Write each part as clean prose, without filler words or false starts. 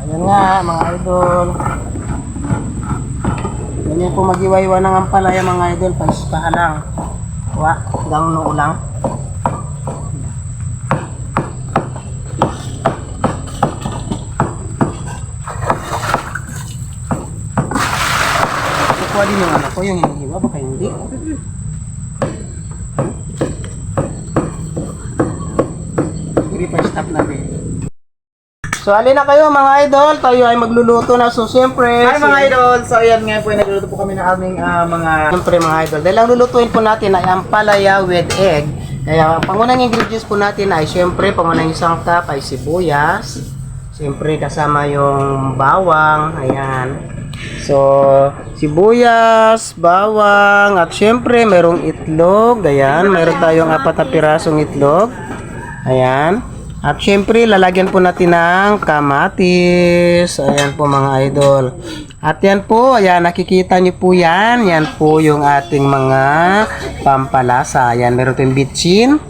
Ayan nga mga idol. Ganyan po mag-iwa-iwa ng ampalaya mga idol. Paispaha lang. Wa, hanggang noo lang. Kukuha din yung anak ko, yung hinihiwa, baka hindi. Hindi pa stop natin. So, alin na kayo mga idol, tayo ay magluluto na. So, siyempre... Hi mga idol! So, ayan nga po, nagluluto po kami ng aming mga... Siyempre mga idol, dahil ang lulutuin po natin ay ampalaya with egg. Kaya, ang pangunang ingredients po natin ay siyempre, pangunang isang cup ay sibuyas. Siyempre, kasama yung bawang. Ayan. So, sibuyas, bawang, at siyempre, merong itlog. Ayan, meron tayong 4 na pirasong itlog. Ayan. At syempre, lalagyan po natin ng kamatis. Ayan po mga idol. At yan po, ayan, nakikita niyo po yan. Yan po yung ating mga pampalasa. Ayan, meron tayong bitchin,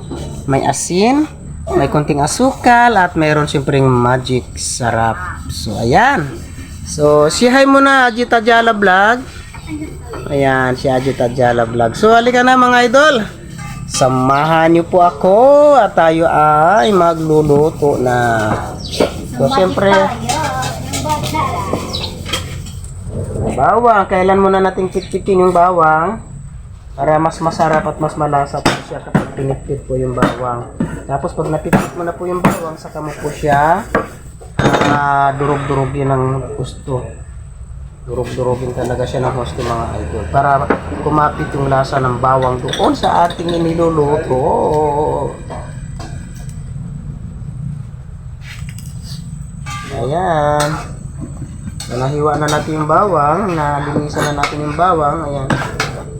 may asin, may konting asukal, at meron syempre magic sarap. So, ayan. So, si hi muna, Ajit Ajala Vlog. Ayan, si Ajit Ajala Vlog. So, halika na mga idol. Samahan niyo po ako at tayo ay magluluto na. So, siyempre, bawang. Kailan muna natin pitpitin yung bawang para mas masarap at mas malasa po siya kapag pinipit po yung bawang. Tapos, pag napipit mo na po yung bawang, saka mo po siya durog-durogin ng gusto. Durog-durogin talaga siya ng gusto mga idol para kumapit yung lasa ng bawang doon sa ating iniluluto. Ayan. So, nahiwa na natin yung bawang, nalinisan na natin yung bawang. Ayan.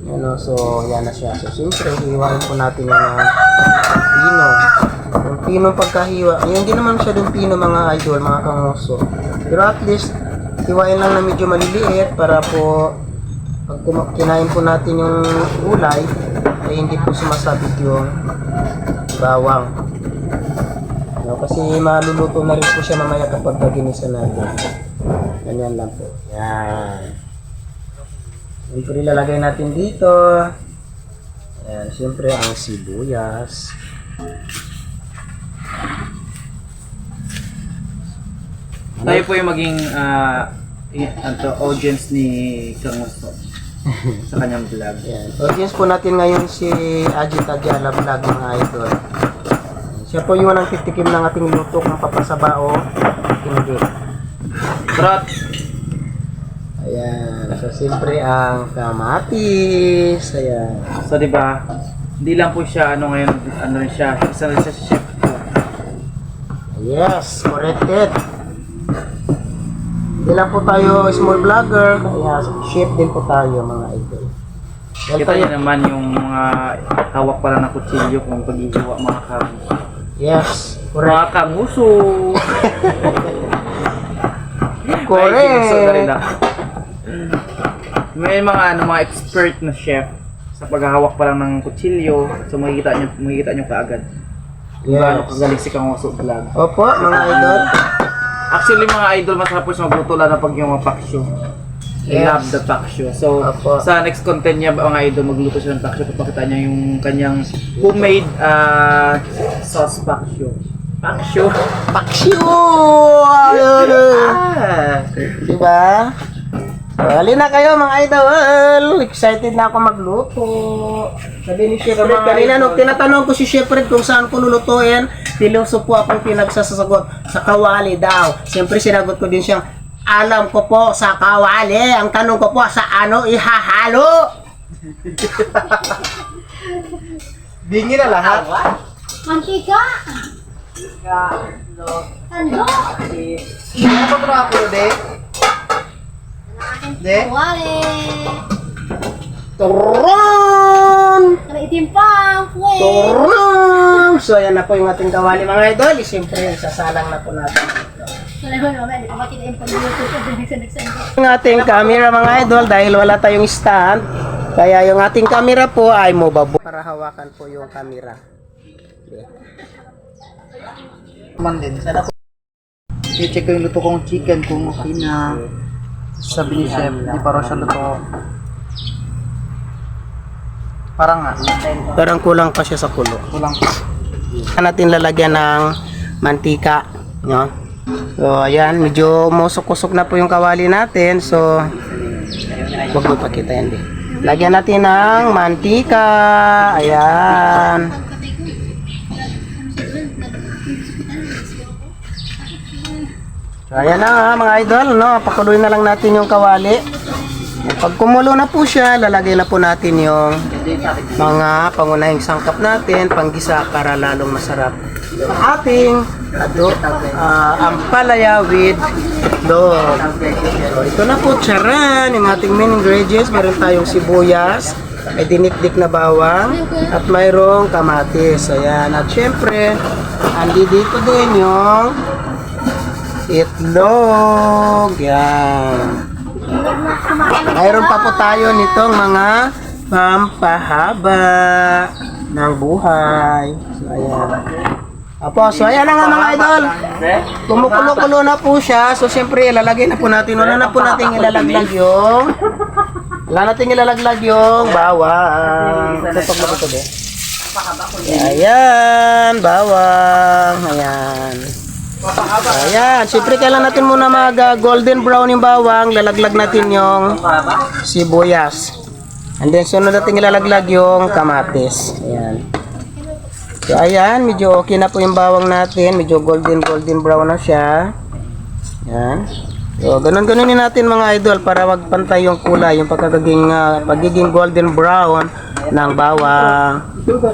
Ayan o, so yan na siya. So siyempre, hiwain po natin yung pino. Yung pino pagkahiwa, hindi naman siya yung pino mga idol, mga kanguso. Pero at least, hiwain lang na medyo maliliit para po pag kinain po natin yung gulay ay hindi po sumasabit yung bawang. No, kasi maluluto na rin po siya mamaya kapag ginisa natin. Ganyan lang po. Yan. Siyempre ilalagay natin dito. Ayan, siyempre ang sibuyas. Tayo po yung maging audience ni Kang Gusto sa kanyang vlog. Yan. Audience po natin ngayon si Ajit Ajala Vlog mga idol. Siya po yung nagtitikim ng ating luto kung papasabao. Hindi. Trot! Ayan. So, siyempre ang kamatis. Ayan. So, di ba? Hindi lang po siya ngayon, rin siya, isa rin siya si chef po. Yes, corrected. Hindi lang po tayo small vlogger, kaya chef din po tayo mga idol. Kita niyo naman yung mga hawak pala ng kutsilyo kung pag-ihiwa mga kang. Yes, Mga correct. kanguso! Correct. So, na rin ako. May mga expert na chef sa paghahawak pa lang ng kutsilyo, so makikita nyo kaagad. Kung gaano kagaling si Kang Gusto vlog. Opo, mga idol. Actually mga idol, masarap po siya magluto lalo na pag yung mga paksyo. I Yes. love the paksyo. So, Opo. sa next content niya mga idol, magluto siya ng paksyo. Papakita niya yung kanyang homemade sauce paksyo. Paksyo? Paksyo! Ah! Diba? So, halina kayo mga idol. Excited na ako magluto. Sabi ni Chef Fred, kanina nung tinatanong ko si Chef Fred kung saan ko lulutuin, piloso po akong pinagsasagot sa kawali daw. Siyempre sinagot ko din siyang, alam ko po sa kawali. Ang tanong ko po sa ano ihahalo. Dingin na lahat. Mantika! Tando! Ano ba ito ako, de? De? Wale! Turon! Kami itimpang! Pwe! Turon! So ayan na po yung ating kawali mga idol. Siyempre isasalang na po natin. Wala ko naman, hindi ko makita yung pag-YouTube ko din nagsandag. Yung ating camera mga idol dahil wala tayong stand. Kaya yung ating camera po ay mobile para hawakan po yung camera. Okay. Man din. Sana po I-check ko yung luto kong chicken kung okay na. Sabi ni chef, di pa raw siya luto. Parang nga. Parang kulang pa siya sa kulo. Kulang. Natin lalagyan ng mantika, no? So, ayan, medyo umusok-usok na po yung kawali natin. So, wag mo pakita yan, di. Lagyan natin ng mantika. Ayan. So, ayan na nga, mga idol, no? Pakuloy na lang natin yung kawali. Pag kumulo na po siya, lalagay na po natin yung mga pangunahing sangkap natin, panggisa para lalong masarap. Ang ating ampalaya with dog. So, ito na po, charan, yung ating main ingredients. Meron tayong sibuyas, may dinikdik na bawang, at mayroong kamatis. Ayan. At syempre, andi dito din yung itlog. Yan. Mayroon pa po tayo nitong mga pampahaba ng buhay. So, ayan. So ayan na nga mga idol. Kumukulo-kulo na po siya. So, siyempre, ilalagay na po natin. Una na po natin ilalaglag yung bawang. Tutok mo dito, be. Ayan, bawang. Ayan. Ayan, siyempre kailangan natin muna mag golden brown yung bawang, lalaglag natin yung sibuyas. And then sunod natin ilalaglag yung kamatis. Ayan. So ayan, medyo okay na po yung bawang natin, medyo golden brown na siya. Ayan. So ganun-ganunin natin mga idol para magpantay yung kulay, yung pagiging golden brown ng bawang.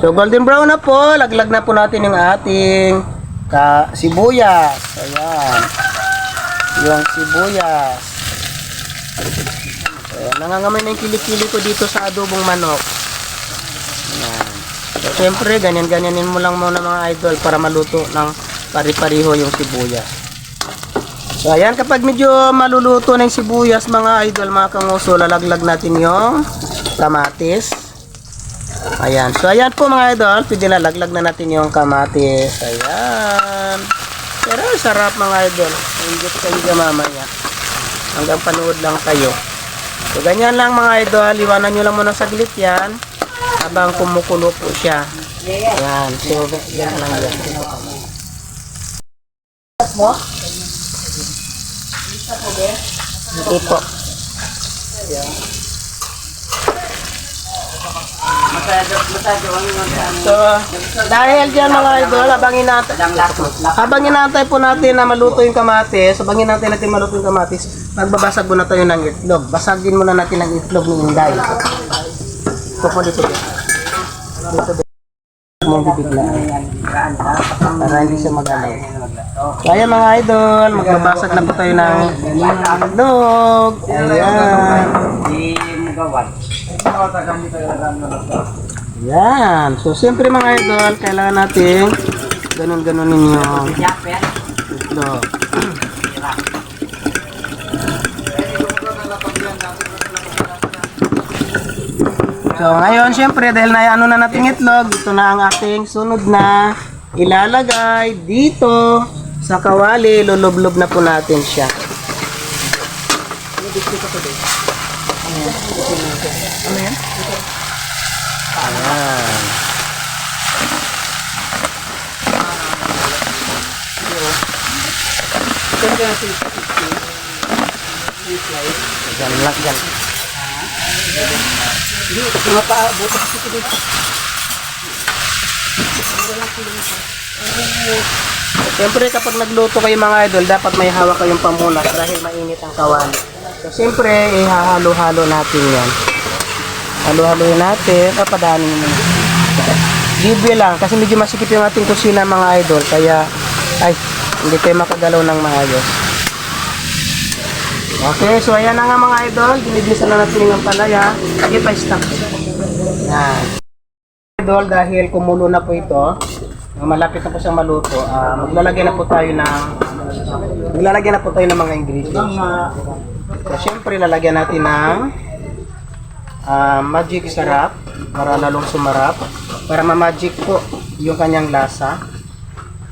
So golden brown na po, laglag na po natin yung ating sibuyas. Ayan. Yung sibuyas. Ayan. Nangangamay na yung kilikili ko dito sa adobong manok. Ayan. So, syempre, ganyan-ganyanin mo lang muna mga idol para maluto ng pari-pariho yung sibuyas. So, ayan. Kapag medyo maluluto na yung sibuyas, mga idol, mga kanguso, lalaglag natin yung kamatis. Ayan. So, ayan po mga idol. Pwede na laglag na natin yung kamatis. Ayan. Pero sarap mga idol. Enjoy kayo dyan mamaya. Hanggang panood lang kayo. So, ganyan lang mga idol. Iwanan nyo lang muna saglit yan. Habang kumukulo po siya. Ayan. So, ganyan lang yan. Hindi po. So, dahil dyan mga idol, habang inantay po natin na maluto yung kamatis, magbabasag muna tayo ng itlog. Basagin muna natin ang itlog ni Inday. Ito po dito. Dito. Mong bibiglaan. Para hindi siya magalaw. So, ayan mga idol, magbabasag na po tayo ng itlog. Ayan. Yan. So, siyempre mga idol, kailangan natin ganun-ganunin yung itlog. So, ngayon, siyempre, dahil na-ano na natin itlog, ito na ang ating sunod na ilalagay dito sa kawali. Lulublob na po natin siya. Ano yan? Ayan. Diyan lang, diyan. Mga butas ito dito. Siyempre kapag nagluto kayo mga idol, dapat may hawak kayong pamunas dahil mainit ang kawali. So siyempre, ihahalo-halo natin yan. Halo-haloin natin. Padaanin mo na. Libre lang kasi medyo masikip yung ating kusina mga idol. Kaya, hindi kayo makagalaw ng maayos. Okay, so ayan na nga mga idol. Ginigisa na natin yung palaya. Sige pa, stop. Yan. Idol, dahil kumulo na po ito, malapit na po siyang maluto, maglalagay na po tayo ng mga ingredients. So, syempre, lalagyan natin ng magic sarap para lalong sumarap. Para ma-magic po yung kanyang lasa.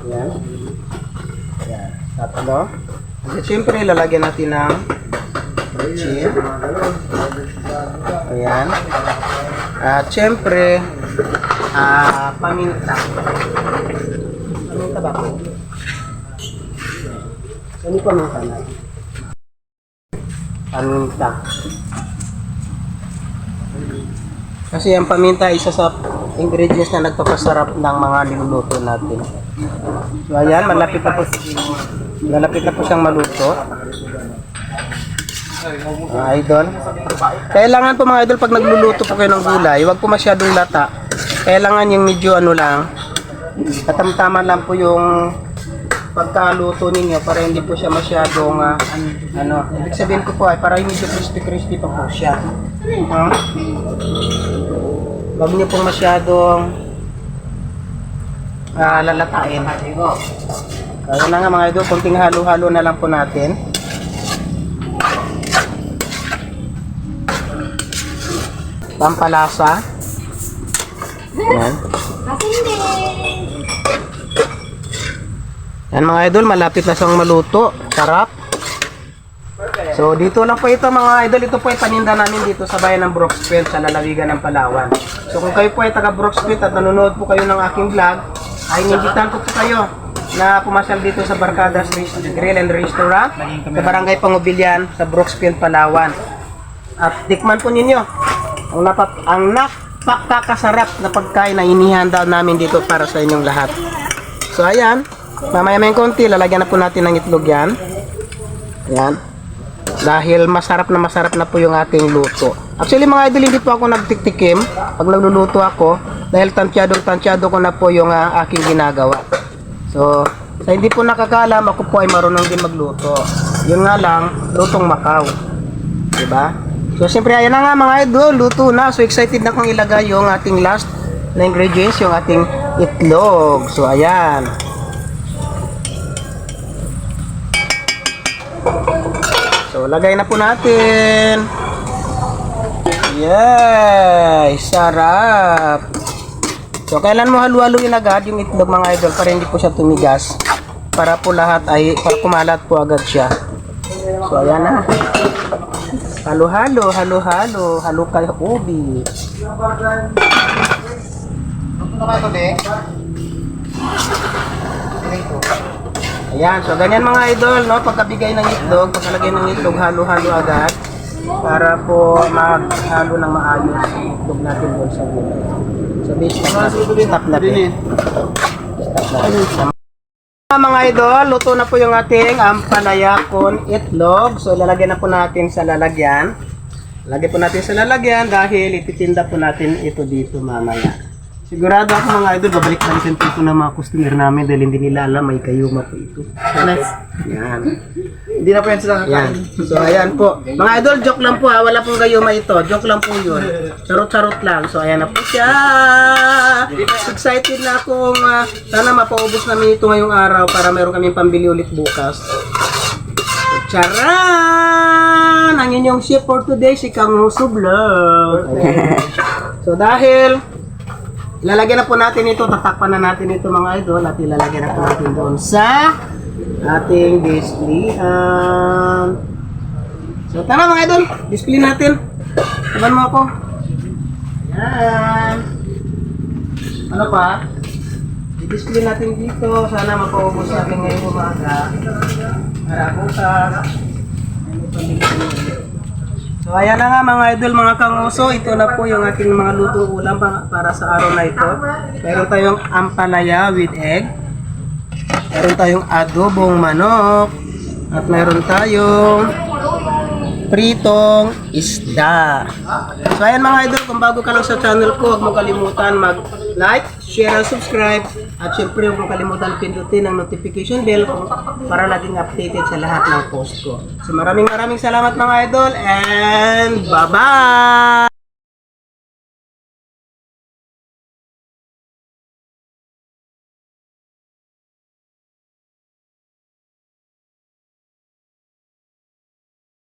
Ayan. Ayan. Tatlo. At syempre, lalagyan natin ng chip. Ayan. At syempre, paminta. Paminta ba po? Ano paminta na? Paminta. Kasi ang paminta isa sa ingredients na nagpapasarap ng mga niluluto natin. So ayan, malapit na po siyang maluto. Mga idol. Kailangan po mga idol pag nagluluto po kayo ng gulay, huwag po masyadong lata. Kailangan yung medyo ano lang, katamtaman lang po yung pagkaluto ninyo para hindi po siya masyadong ibig sabihin ko po ay para yung medyo crispy pa po siya. Huwag niyo pong masyadong lalatain. Kaya na nga mga idol, konting halo-halo na lang po natin. Pampalasa. Ayan. Yan mga idol, malapit na siyang maluto. Sarap. So dito lang po ito mga idol, ito po ay paninda namin dito sa bayan ng Brooksfield sa lalawigan ng Palawan. So kung kayo po ay taga Brooksfield at nanonood po kayo ng aking vlog, ay inimbitahan ko po kayo na pumasyal dito sa Barkadas Grill and Restaurant sa Barangay Pangubilyan sa Brooksfield, Palawan. At tikman po ninyo ang napakasarap na pagkain na inihanda namin dito para sa inyong lahat. So ayan, mamaya-maya konti, lalagyan na po natin ng itlog yan. Ayan. Dahil masarap na po yung ating luto. Actually mga idol, hindi po ako nagtiktikim pag nagluluto ako dahil tansyado ko na po yung aking ginagawa. So, sa hindi po nakakalam, ako po ay marunong din magluto. Yun nga lang, lutong Macau. Diba? So, siyempre, ayan na nga mga idol, luto na. So, excited na kong ilagay yung ating last na ingredients, yung ating itlog. So, ayan. So, lagay na po natin. Yay! Sarap! So, kailan mo halu-haluin agad yung itlog mga idol para hindi po siya tumigas. Para po lahat ay, para kumalat po agad siya. So, ayan na. Halo-halo, halo-halo. Halo kayo ubi. Ayan, so ganyan mga idol, no? Pagkabigay ng itlog, pagkalagay ng itlog, halo-halo agad para po maghalo ng maayos yung itlog natin doon sa gulay. So, stop natin. Mga idol, luto na po yung ating ampalaya con itlog. So, lalagyan na po natin sa lalagyan. Lagyan po natin sa lalagyan dahil ititinda po natin ito dito mamaya. Sigurado ako mga idol, babalik-balikan po ito ng mga customer namin dahil hindi nila alam may kayuma po ito. Yan. Hindi na po yan sila Yan. kakain. So, ayan po. Mga idol, joke lang po ha. Wala pong gayuma ito. Joke lang po yun. Charot-charot lang. So, ayan na po siya. Excited na akong sana mapaubos namin ito ngayong araw para meron kaming pambili ulit bukas. So, charan! Ang inyong chef for today, si Kang Russo Vlog. So, dahil ilalagyan na po natin ito, tatakpan na natin ito mga idol at ilalagyan na po natin doon sa ating displayhan. So tara mga idol, display natin. Taban mo ako. Ayan. Ano pa? I-display natin dito. Sana mapaubos natin ngayong umaga. Para bukas. So ayan na nga mga idol, mga kanguso, ito na po yung ating mga lutong ulam para sa araw na ito. Meron tayong ampalaya with egg. Meron tayong adobong manok. At meron tayong pritong isda. So ayan mga idol, kung bago ka lang sa channel ko, huwag mo kalimutan mag-like, share, and subscribe. At syempre huwag mo kalimutan pindutin ang notification bell para laging updated sa lahat ng post ko. So maraming salamat mga idol and bye-bye!